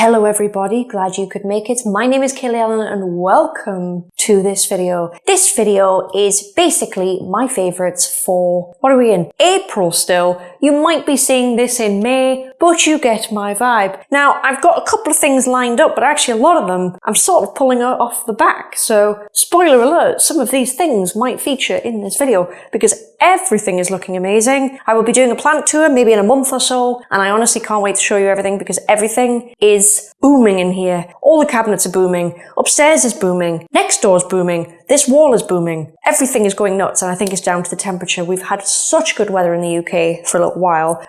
Hello everybody, glad you could make it. My name is Kaylee Ellen and welcome to this video. This video is basically my favourites for, what are we in? April still. You might be seeing this in May, but you get my vibe. Now, I've got a couple of things lined up, but actually a lot of them I'm sort of pulling out off the back. So, spoiler alert, some of these things might feature in this video because everything is looking amazing. I will be doing a plant tour maybe in a month or so, and I honestly can't wait to show you everything because everything is booming in here. All the cabinets are booming. Upstairs is booming. Next door is booming. This wall is booming. Everything is going nuts, and I think it's down to the temperature. We've had such good weather in the UK for a little while.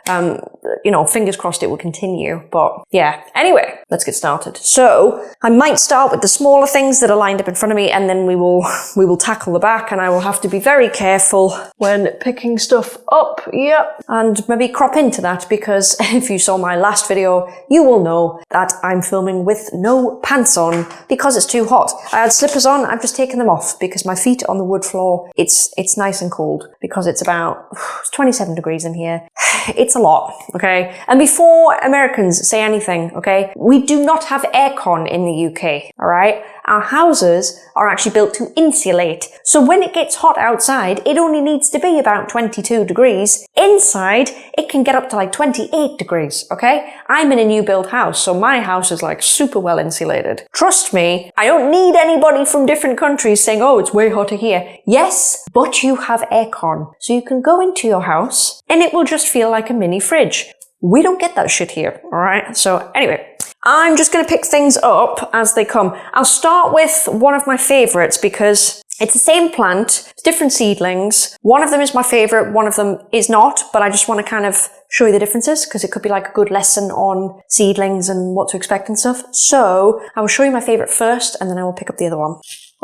Fingers crossed it will continue. But yeah. Anyway, let's get started. So I might start with the smaller things that are lined up in front of me, and then we will tackle the back, and I will have to be very careful when picking stuff up. Yep. And maybe crop into that because if you saw my last video, you will know that I'm filming with no pants on because it's too hot. I had slippers on, I've just taken them off because my feet on the wood floor, it's nice and cold because it's about 27 degrees in here. It's a lot, okay? And before Americans say anything, okay, we do not have aircon in the UK, all right? Our houses are actually built to insulate. So when it gets hot outside, it only needs to be about 22 degrees. Inside, it can get up to like 28 degrees, okay? I'm in a new build house, so my house is like super well insulated. Trust me, I don't need anybody from different countries saying, oh, it's way hotter here. Yes, but you have aircon. So you can go into your house and it will just feel like a mini fridge. We don't get that shit here, all right? So anyway, I'm just going to pick things up as they come. I'll start with one of my favorites because it's the same plant, it's different seedlings. One of them is my favorite, one of them is not, but I just want to kind of show you the differences because it could be like a good lesson on seedlings and what to expect and stuff. So I will show you my favorite first and then I will pick up the other one.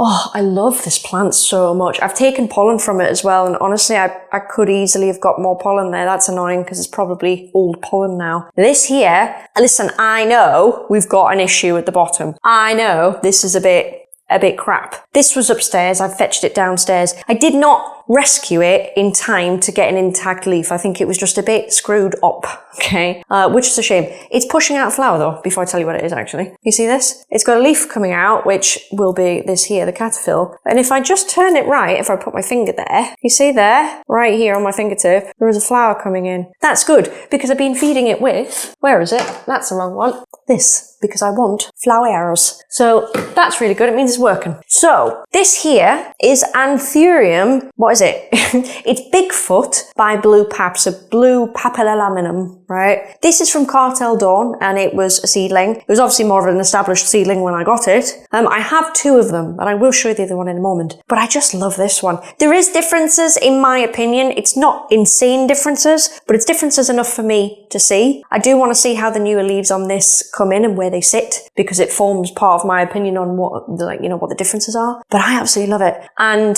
Oh, I love this plant so much. I've taken pollen from it as well, and honestly, I could easily have got more pollen there. That's annoying because it's probably old pollen now. This here, listen, I know we've got an issue at the bottom. I know this is a bit crap. This was upstairs. I fetched it downstairs. I did not rescue it in time to get an intact leaf. I think it was just a bit screwed up, okay? Which is a shame. It's pushing out a flower though, before I tell you what it is actually. You see this? It's got a leaf coming out, which will be this here, the caterpillar. And if I just turn it right, if I put my finger there, you see there, right here on my fingertip, there is a flower coming in. That's good, because I've been feeding it with, where is it? That's the wrong one. This, because I want flowers. So that's really good. It means it's working. So this here is Anthurium. What is it? It's Bigfoot by Blue Pap, so Blue Papillominum, right? This is from Cartel Dawn, and it was a seedling. It was obviously more of an established seedling when I got it. I have two of them, and I will show you the other one in a moment. But I just love this one. There is differences, in my opinion. It's not insane differences, but it's differences enough for me to see. I do want to see how the newer leaves on this come in and where they sit, because it forms part of my opinion on what the differences are. But I absolutely love it. And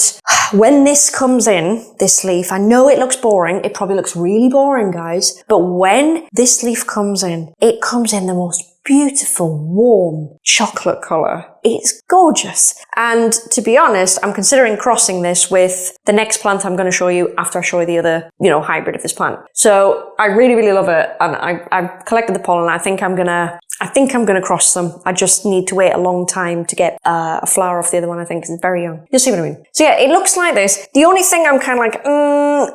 when this comes in, this leaf, I know it looks boring. It probably looks really boring, guys. But when this leaf comes in, it comes in the most beautiful, warm chocolate colour. It's gorgeous. And to be honest, I'm considering crossing this with the next plant I'm going to show you after I show you the other, hybrid of this plant. So I really, really love it. And I've collected the pollen. I think I'm going to cross them. I just need to wait a long time to get a flower off the other one, I think, because it's very young. You'll see what I mean. So yeah, it looks like this. The only thing I'm kind of like,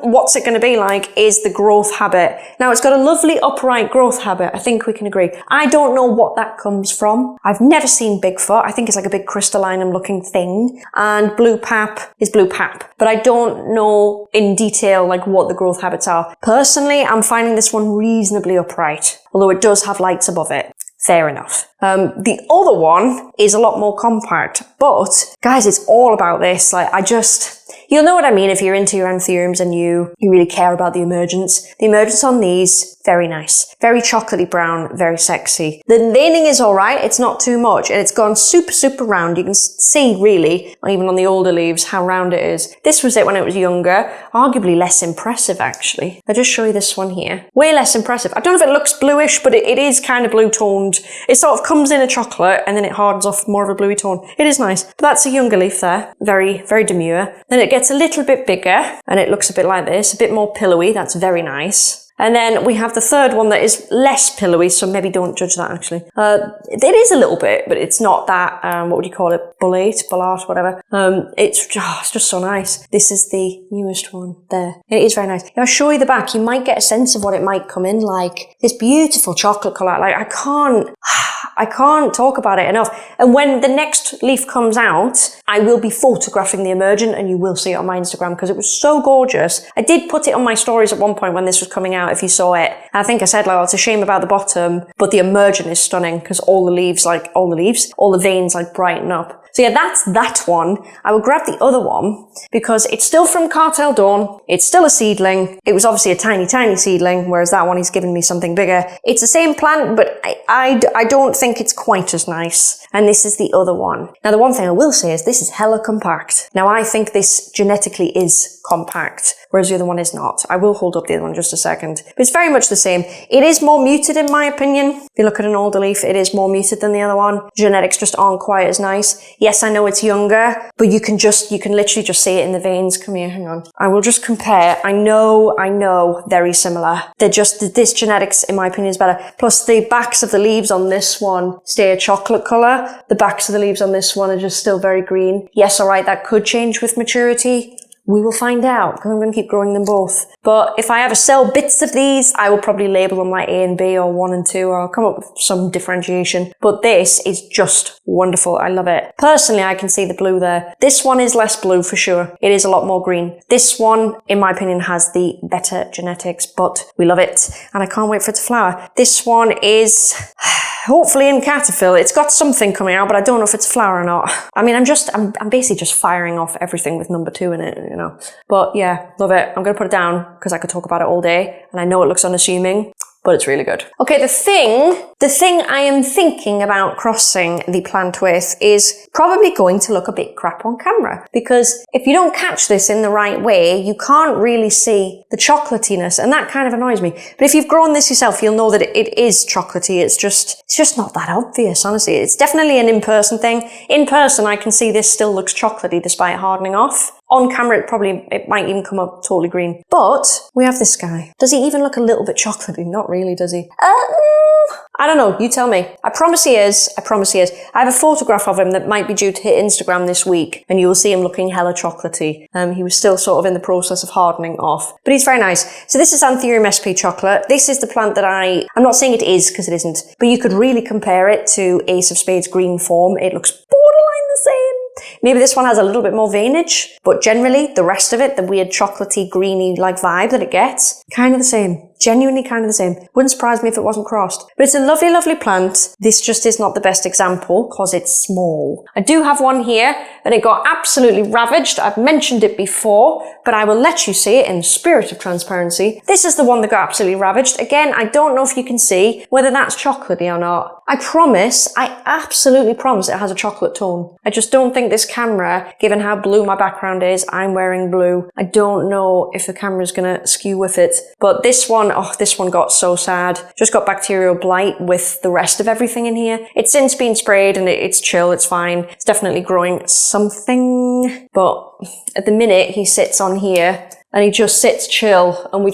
what's it going to be like is the growth habit. Now, it's got a lovely upright growth habit. I think we can agree. I don't know what that comes from. I've never seen Bigfoot. I think it's like a big crystallinum looking thing. And Blue Pap is Blue Pap. But I don't know in detail like what the growth habits are. Personally, I'm finding this one reasonably upright, although it does have lights above it. Fair enough. The other one is a lot more compact, but guys, it's all about this. You'll know what I mean if you're into your anthuriums and you really care about the emergence. The emergence on these, very nice. Very chocolatey brown, very sexy. The veining is alright, it's not too much, and it's gone super, super round. You can see really, even on the older leaves, how round it is. This was it when it was younger. Arguably less impressive, actually. I'll just show you this one here. Way less impressive. I don't know if it looks bluish, but it is kind of blue toned. It sort of comes in a chocolate and then it hardens off more of a bluey tone. It is nice. But that's a younger leaf there. Very, very demure. Then it gets a little bit bigger and it looks a bit like this, a bit more pillowy. That's very nice. And then we have the third one that is less pillowy, so maybe don't judge that actually. It is a little bit, but it's not that, what would you call it? Bullate, whatever. It's just so nice. This is the newest one there. It is very nice. If I show you the back, you might get a sense of what it might come in like. This beautiful chocolate colour. Like, I can't talk about it enough. And when the next leaf comes out, I will be photographing the emergent and you will see it on my Instagram because it was so gorgeous. I did put it on my stories at one point when this was coming out, if you saw it. I think I said, like, oh, it's a shame about the bottom, but the emergent is stunning because all the veins like brighten up. So yeah, that's that one. I will grab the other one because it's still from Cartel Dawn. It's still a seedling. It was obviously a tiny, tiny seedling, whereas that one he's given me something bigger. It's the same plant, but I don't think it's quite as nice. And this is the other one. Now, the one thing I will say is this is hella compact. Now, I think this genetically is compact, whereas the other one is not. I will hold up the other one just a second. But it's very much the same. It is more muted in my opinion. If you look at an older leaf, it is more muted than the other one. Genetics just aren't quite as nice. Yes, I know it's younger, but you can literally just see it in the veins. Come here, hang on. I will just compare. I know, very similar. They're just, this genetics in my opinion is better. Plus the backs of the leaves on this one stay a chocolate colour. The backs of the leaves on this one are just still very green. Yes, alright, that could change with maturity. We will find out because I'm going to keep growing them both. But if I ever sell bits of these, I will probably label them like A and B or 1 and 2, or I'll come up with some differentiation. But this is just wonderful. I love it. Personally, I can see the blue there. This one is less blue for sure. It is a lot more green. This one, in my opinion, has the better genetics, but we love it. And I can't wait for it to flower. This one is hopefully in caterpillar. It's got something coming out, but I don't know if it's flower or not. I mean, I'm basically just firing off everything with number 2 in it, you know. But yeah, love it. I'm going to put it down because I could talk about it all day. And I know it looks unassuming, but it's really good. Okay, the thing I am thinking about crossing the plant with is probably going to look a bit crap on camera, because if you don't catch this in the right way, you can't really see the chocolatiness, and that kind of annoys me. But if you've grown this yourself, you'll know that it is chocolatey. It's just not that obvious, honestly. It's definitely an in-person thing. In person, I can see this still looks chocolatey despite hardening off. On camera, it might even come up totally green. But we have this guy. Does he even look a little bit chocolatey? Not really, does he? I don't know. You tell me. I promise he is. I have a photograph of him that might be due to hit Instagram this week, and you will see him looking hella chocolatey. He was still sort of in the process of hardening off, but he's very nice. So this is Anthurium sp chocolate. This is the plant that I'm not saying it is because it isn't, but you could really compare it to Ace of Spades green form. It looks borderline the same. Maybe this one has a little bit more veinage, but generally the rest of it, the weird chocolatey, greeny like vibe that it gets, kind of the same. Genuinely kind of the same. Wouldn't surprise me if it wasn't crossed. But it's a lovely, lovely plant. This just is not the best example because it's small. I do have one here and it got absolutely ravaged. I've mentioned it before, but I will let you see it in the spirit of transparency. This is the one that got absolutely ravaged. Again, I don't know if you can see whether that's chocolatey or not. I absolutely promise it has a chocolate tone. I just don't think this camera, given how blue my background is, I'm wearing blue. I don't know if the camera's gonna skew with it. But this one got so sad. Just got bacterial blight with the rest of everything in here. It's since been sprayed and it's chill, it's fine. It's definitely growing something. But at the minute, he sits on here and he just sits chill, and we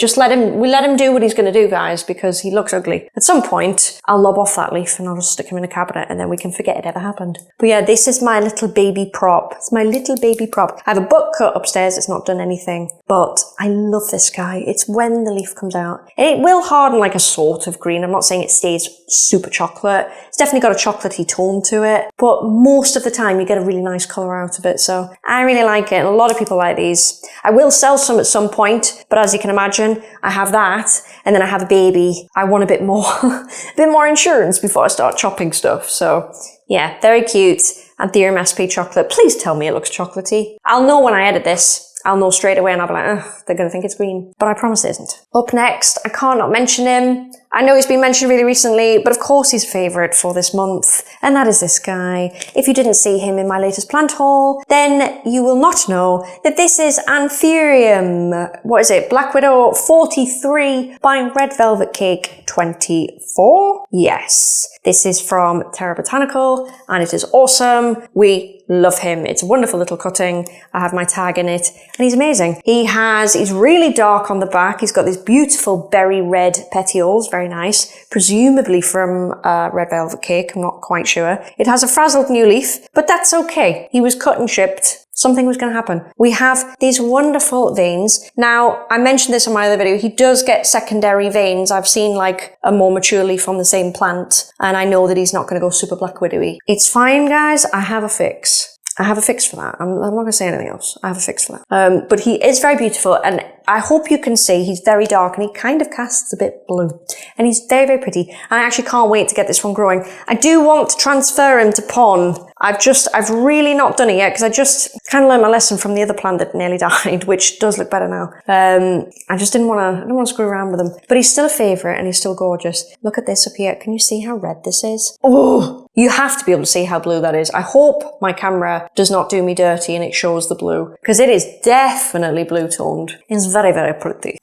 let him do what he's going to do, guys, because he looks ugly. At some point, I'll lob off that leaf and I'll just stick him in a cabinet and then we can forget it ever happened. But yeah, this is my little baby prop. It's my little baby prop. I have a book cut upstairs. It's not done anything, but I love this guy. It's when the leaf comes out. And it will harden like a sort of green. I'm not saying it stays super chocolate. It's definitely got a chocolatey tone to it, but most of the time you get a really nice colour out of it. So I really like it, and a lot of people like these. I will sell some at some point, but as you can imagine, I have that, and then I have a baby. I want a bit more, a bit more insurance before I start chopping stuff. So yeah, very cute. Anthurium sp chocolate. Please tell me it looks chocolatey. I'll know when I edit this. I'll know straight away and I'll be like, ugh, they're going to think it's green. But I promise it isn't. Up next, I can't not mention him. I know he's been mentioned really recently, but of course he's a favourite for this month, and that is this guy. If you didn't see him in my latest plant haul, then you will not know that this is Anthurium. What is it? Black Widow 43 by Red Velvet Cake 24? Yes. This is from Terra Botanical, and it is awesome. We love him. It's a wonderful little cutting. I have my tag in it, and he's amazing. He's really dark on the back. He's got these beautiful berry red petioles, very nice, presumably from Red Velvet Cake. I'm not quite sure. It has a frazzled new leaf, but that's okay. He was cut and shipped. Something was going to happen. We have these wonderful veins. Now, I mentioned this in my other video. He does get secondary veins. I've seen like a more mature leaf on the same plant, and I know that he's not going to go super black widowy. It's fine, guys. I have a fix. I have a fix for that. I'm not going to say anything else. I have a fix for that. But he is very beautiful, and I hope you can see he's very dark, and he kind of casts a bit blue, and he's very, very pretty. And I actually can't wait to get this one growing. I do want to transfer him to pon. I've really not done it yet, because I just kind of learned my lesson from the other plant that nearly died, which does look better now. I just didn't want to screw around with him. But he's still a favourite, and he's still gorgeous. Look at this up here. Can you see how red this is? Oh! You have to be able to see how blue that is. I hope my camera does not do me dirty and it shows the blue, because it is definitely blue toned. It's very, very pretty.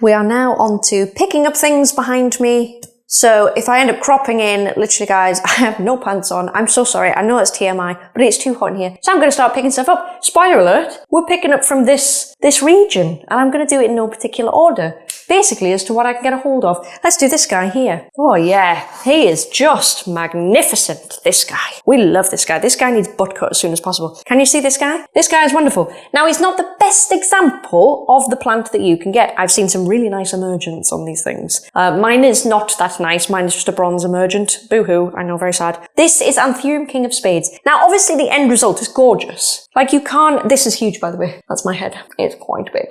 We are now on to picking up things behind me. So if I end up cropping in, literally guys, I have no pants on. I'm so sorry. I know it's TMI, but it's too hot in here. So I'm going to start picking stuff up. Spoiler alert, we're picking up from this region, and I'm going to do it in no particular order. Basically as to what I can get a hold of. Let's do this guy here. Oh yeah, he is just magnificent, this guy. We love this guy. This guy needs butt cut as soon as possible. Can you see this guy? This guy is wonderful. Now, he's not the best example of the plant that you can get. I've seen some really nice emergents on these things. Mine is not that nice. Mine is just a bronze emergent. Boo-hoo, I know, very sad. This is Anthurium King of Spades. Now, obviously the end result is gorgeous. Like, you can't... This is huge, by the way. That's my head. It's quite big.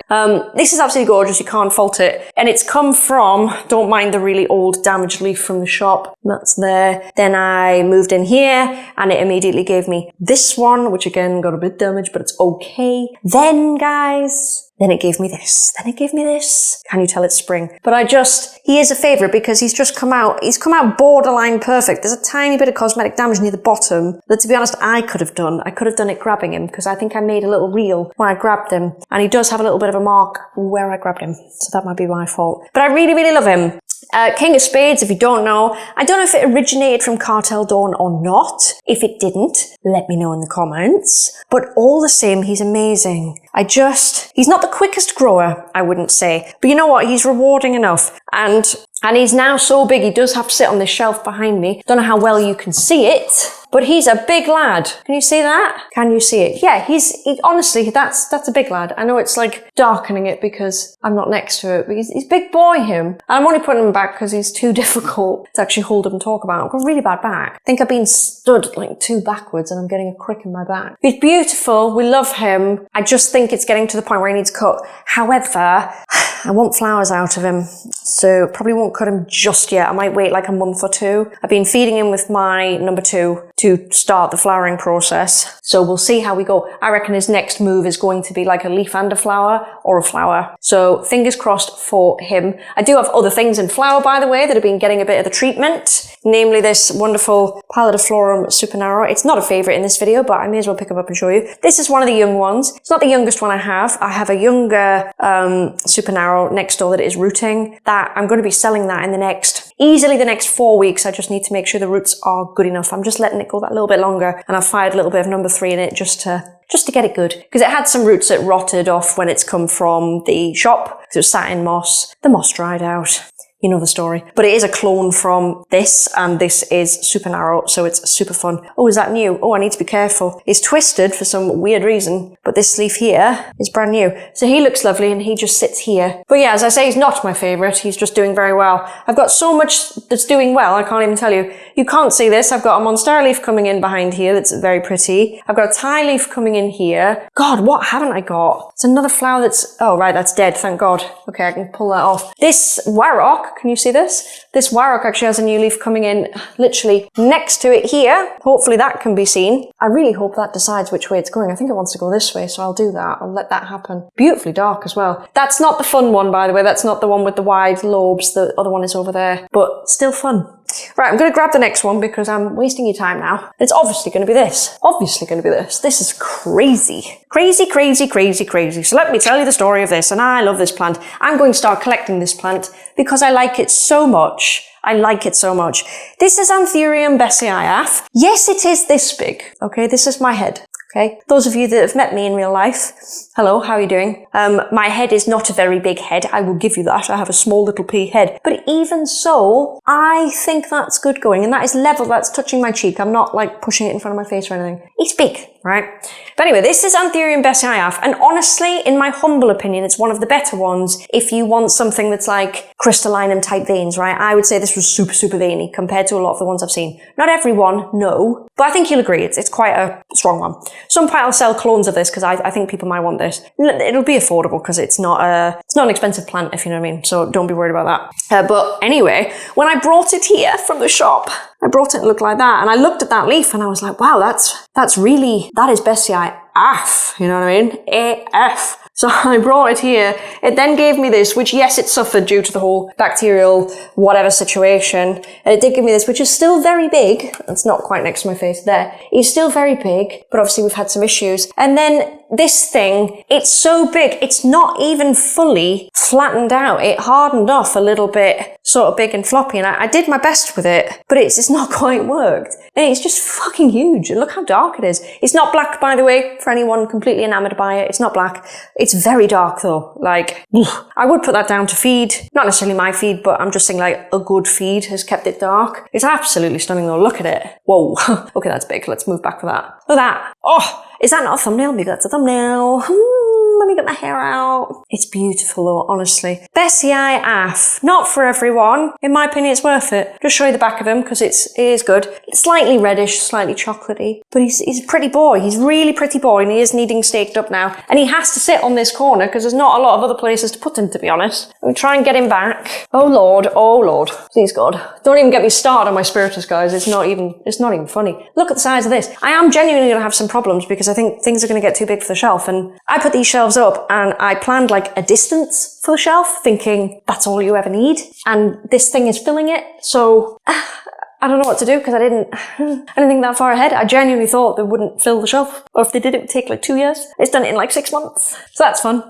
This is absolutely gorgeous. You can't fault it. And it's come from, don't mind the really old damaged leaf from the shop. That's there. Then I moved in here, and it immediately gave me this one, which again got a bit damaged, but it's okay. Then, guys... Then it gave me this. Then it gave me this. Can you tell it's spring? But he is a favourite because he's come out borderline perfect. There's a tiny bit of cosmetic damage near the bottom that, to be honest, I could have done. I could have done it grabbing him, because I think I made a little reel when I grabbed him. And he does have a little bit of a mark where I grabbed him. So that might be my fault. But I really, really love him. King of Spades, if you don't know, I don't know if it originated from Cartel Dawn or not. If it didn't, let me know in the comments. But all the same, he's amazing. He's not the quickest grower, I wouldn't say. But you know what? He's rewarding enough. And he's now so big, he does have to sit on this shelf behind me. Don't know how well you can see it, but he's a big lad. Can you see that? Can you see it? Yeah, honestly, that's a big lad. I know it's like darkening it because I'm not next to it, but he's big boy, him. And I'm only putting him back because he's too difficult to actually hold up and talk about. I've got a really bad back. I think I've been stood like too backwards and I'm getting a crick in my back. He's beautiful. We love him. I just think it's getting to the point where he needs cut. However, I want flowers out of him, so probably won't cut him just yet. I might wait like a month or two. I've been feeding him with my number 2 to start the flowering process, so we'll see how we go. I reckon his next move is going to be like a leaf and a flower, or a flower. So fingers crossed for him. I do have other things in flower, by the way, that have been getting a bit of the treatment, namely this wonderful Pallidiflorum Supernaro. It's not a favourite in this video, but I may as well pick him up and show you. This is one of the young ones. It's not the youngest one I have. I have a younger Supernaro next door that is rooting. That I'm going to be selling that in easily the next 4 weeks. I just need to make sure the roots are good enough. I'm just letting it go that little bit longer, and I've fired a little bit of number 3 in it just to get it good. Because it had some roots that rotted off when it's come from the shop, because it was sat in moss. The moss dried out. You know the story. But it is a clone from this, and this is super narrow, so it's super fun. Oh, is that new? Oh, I need to be careful. It's twisted for some weird reason, but this leaf here is brand new. So he looks lovely, and he just sits here. But yeah, as I say, he's not my favourite. He's just doing very well. I've got so much that's doing well, I can't even tell you. You can't see this. I've got a monstera leaf coming in behind here that's very pretty. I've got a Thai leaf coming in here. God, what haven't I got? It's another flower that's... Oh, right, that's dead, thank God. Okay, I can pull that off. This Warrock rock. Can you see this? This Warrock actually has a new leaf coming in literally next to it here. Hopefully that can be seen. I really hope that decides which way it's going. I think it wants to go this way, so I'll do that. I'll let that happen. Beautifully dark as well. That's not the fun one, by the way. That's not the one with the wide lobes. The other one is over there, but still fun. Right, I'm going to grab the next one because I'm wasting your time now. It's obviously going to be this. Obviously going to be this. This is crazy. Crazy, crazy, crazy, crazy. So let me tell you the story of this, and I love this plant. I'm going to start collecting this plant because I like it so much. I like it so much. This is Anthurium besseii. Yes, it is this big. Okay, this is my head. Okay, those of you that have met me in real life, hello, how are you doing? My head is not a very big head, I will give you that. I have a small little pea head. But even so, I think that's good going, and that is level, that's touching my cheek. I'm not like pushing it in front of my face or anything. It's big, right? But anyway, this is Anthurium besseii, and honestly, in my humble opinion, it's one of the better ones if you want something that's like crystallinum type veins, right? I would say this was super, super veiny compared to a lot of the ones I've seen. Not every one, no, but I think you'll agree, it's quite a strong one. Some point I'll sell clones of this because I think people might want this. It'll be affordable because it's not an expensive plant, if you know what I mean. So don't be worried about that. But anyway, when I brought it here from the shop, I brought it to look like that, and I looked at that leaf and I was like, wow, that is besseii AF, you know what I mean? AF. So I brought it here. It then gave me this, which yes, it suffered due to the whole bacterial whatever situation. And it did give me this, which is still very big. It's not quite next to my face there. It's still very big, but obviously we've had some issues. And then this thing, it's so big, it's not even fully flattened out. It hardened off a little bit, sort of big and floppy. And I did my best with it, but it's not quite worked. And it's just fucking huge. And look how dark it is. It's not black, by the way, for anyone completely enamored by it. It's not black. It's very dark though. Like, I would put that down to feed. Not necessarily my feed, but I'm just saying like a good feed has kept it dark. It's absolutely stunning though. Look at it. Whoa. Okay, that's big. Let's move back for that. Look at that. Oh, is that not a thumbnail? Maybe that's a thumbnail. Let me get my hair out. It's beautiful though, honestly. Besseii AF. Not for everyone. In my opinion, it's worth it. Just show you the back of him because it is good. It's slightly reddish, slightly chocolatey. But he's a pretty boy. He's really pretty boy, and he is needing staked up now. And he has to sit on this corner because there's not a lot of other places to put him, to be honest. Let me try and get him back. Oh Lord, oh Lord. Please God. Don't even get me started on my spiritus, guys. It's not even funny. Look at the size of this. I am genuinely going to have some problems because I think things are going to get too big for the shelf. And I put these shelves up and I planned like a distance for the shelf, thinking that's all you ever need. And this thing is filling it. So I don't know what to do because I didn't think that far ahead. I genuinely thought they wouldn't fill the shelf, or if they did, it would take like 2 years. It's done it in like 6 months. So that's fun.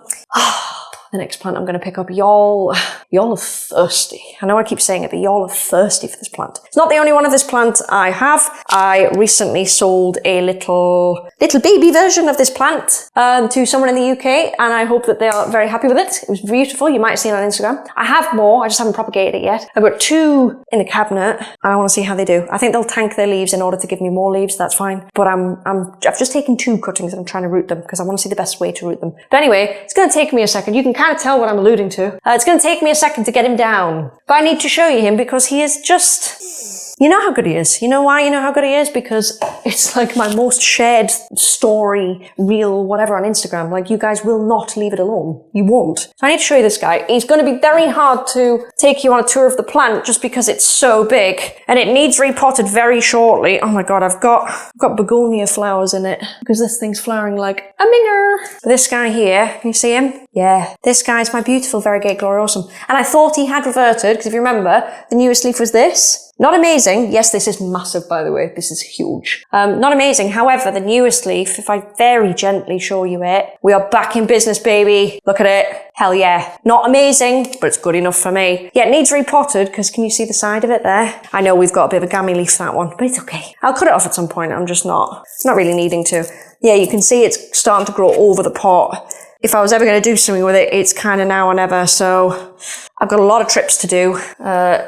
The next plant I'm going to pick up, y'all are thirsty. I know I keep saying it, but y'all are thirsty for this plant. It's not the only one of this plant I have. I recently sold a little baby version of this plant to someone in the UK, and I hope that they are very happy with it. It was beautiful. You might have seen it on Instagram. I have more. I just haven't propagated it yet. I've got 2 in the cabinet, and I want to see how they do. I think they'll tank their leaves in order to give me more leaves. That's fine. But I've just taken 2 cuttings and I'm trying to root them because I want to see the best way to root them. But anyway, it's going to take me a second. You can kind of tell what I'm alluding to. It's going to take me a second to get him down. But I need to show you him because he is just... You know how good he is. You know why you know how good he is? Because it's like my most shared story, reel, whatever on Instagram. Like, you guys will not leave it alone. You won't. So I need to show you this guy. He's going to be very hard to take you on a tour of the plant just because it's so big. And it needs repotted very shortly. Oh my God, I've got begonia flowers in it because this thing's flowering like a minger. This guy here, can you see him? Yeah, this guy's my beautiful variegated Gloriosum. And I thought he had reverted because if you remember, the newest leaf was this. Not amazing. Yes, this is massive, by the way. This is huge. Not amazing. However, the newest leaf, if I very gently show you it, we are back in business, baby. Look at it. Hell yeah. Not amazing, but it's good enough for me. Yeah, it needs repotted because can you see the side of it there? I know we've got a bit of a gammy leaf, that one, but it's okay. I'll cut it off at some point. I'm just not really needing to. Yeah, you can see it's starting to grow over the pot. If I was ever going to do something with it, it's kind of now or never. So I've got a lot of trips to do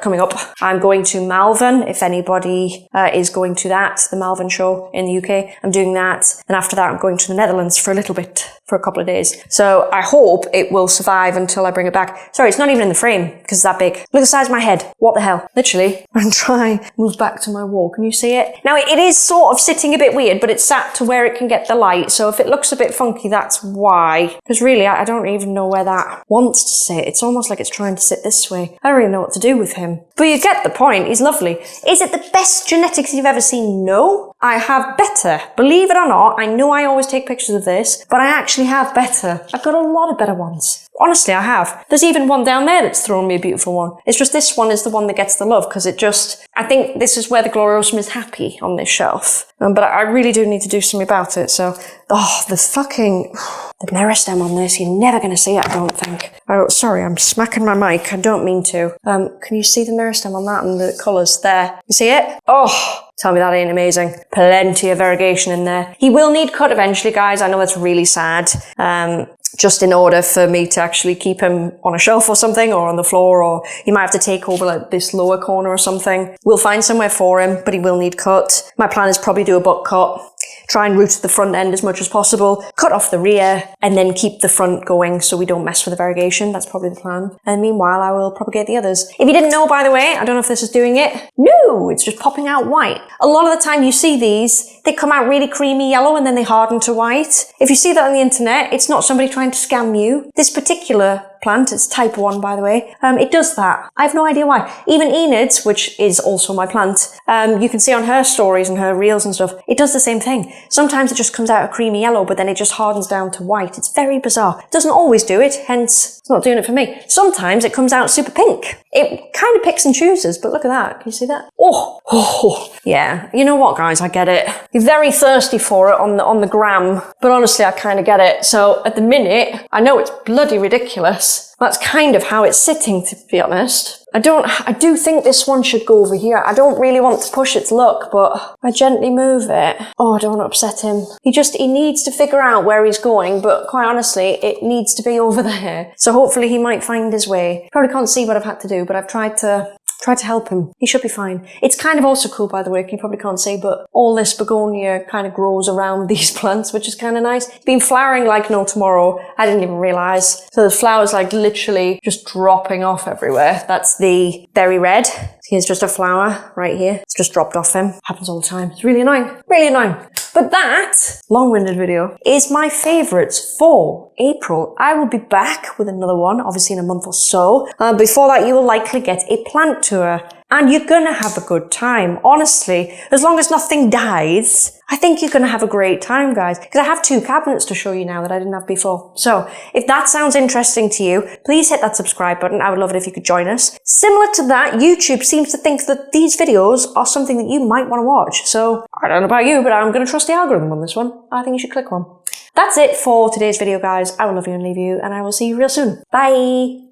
coming up. I'm going to Malvern, if anybody is going to that, the Malvern show in the UK. I'm doing that. And after that, I'm going to the Netherlands for a little bit for a couple of days. So I hope it will survive until I bring it back. Sorry, it's not even in the frame because it's that big. Look at the size of my head. What the hell? Literally. And try move back to my wall. Can you see it? Now it is sort of sitting a bit weird, but it's sat to where it can get the light. So if it looks a bit funky, that's why. Because really, I don't even know where that wants to sit. It's almost like it's trying to sit this way. I don't really know what to do with him. But you get the point. He's lovely. Is it the best genetics you've ever seen? No. I have better. Believe it or not, I know I always take pictures of this, but I actually have better. I've got a lot of better ones. Honestly, I have. There's even one down there that's thrown me a beautiful one. It's just this one is the one that gets the love because I think this is where the Gloriosum is happy on this shelf. But I really do need to do something about it. So, the meristem on this, you're never going to see it, I don't think. Oh, sorry, I'm smacking my mic. I don't mean to. Can you see the meristem on that and the colours there? You see it? Oh, tell me that ain't amazing. Plenty of variegation in there. He will need cut eventually, guys. I know that's really sad. Just in order for me to actually keep him on a shelf or something, or on the floor, or he might have to take over like this lower corner or something. We'll find somewhere for him, but he will need cut. My plan is probably do a butt cut. Try and root the front end as much as possible, cut off the rear, and then keep the front going so we don't mess with the variegation. That's probably the plan. And meanwhile, I will propagate the others. If you didn't know, by the way, I don't know if this is doing it. No, it's just popping out white. A lot of the time you see these, they come out really creamy yellow and then they harden to white. If you see that on the internet, it's not somebody trying to scam you. This particular plant, it's type 1 by the way, it does that. I have no idea why. Even Enid's, which is also my plant, you can see on her stories and her reels and stuff, it does the same thing. Sometimes it just comes out a creamy yellow, but then it just hardens down to white. It's very bizarre. It doesn't always do it, hence it's not doing it for me. Sometimes it comes out super pink. It kind of picks and chooses, but look at that. Can you see that? Oh, yeah. You know what, guys? I get it. You're very thirsty for it on the gram, but honestly, I kind of get it. So at the minute, I know it's bloody ridiculous. That's kind of how it's sitting, to be honest. I do think this one should go over here. I don't really want to push its luck, but I gently move it. Oh, I don't want to upset him. He needs to figure out where he's going, but quite honestly, it needs to be over there. So hopefully he might find his way. Probably can't see what I've had to do, but I've tried to help him. He should be fine. It's kind of also cool, by the way, you probably can't see, but all this begonia kind of grows around these plants, which is kind of nice. It's been flowering like no tomorrow. I didn't even realise. So the flowers like literally just dropping off everywhere. That's the berry red. Here's just a flower right here. It's just dropped off him. Happens all the time. It's really annoying. Really annoying. But that long-winded video is my favourites for April. I will be back with another one, obviously in a month or so. Before that, you will likely get a plant tour. And you're gonna have a good time. Honestly, as long as nothing dies, I think you're gonna have a great time, guys. Because I have 2 cabinets to show you now that I didn't have before. So, if that sounds interesting to you, please hit that subscribe button. I would love it if you could join us. Similar to that, YouTube seems to think that these videos are something that you might want to watch. So, I don't know about you, but I'm gonna trust the algorithm on this one. I think you should click one. That's it for today's video, guys. I will love you and leave you, and I will see you real soon. Bye!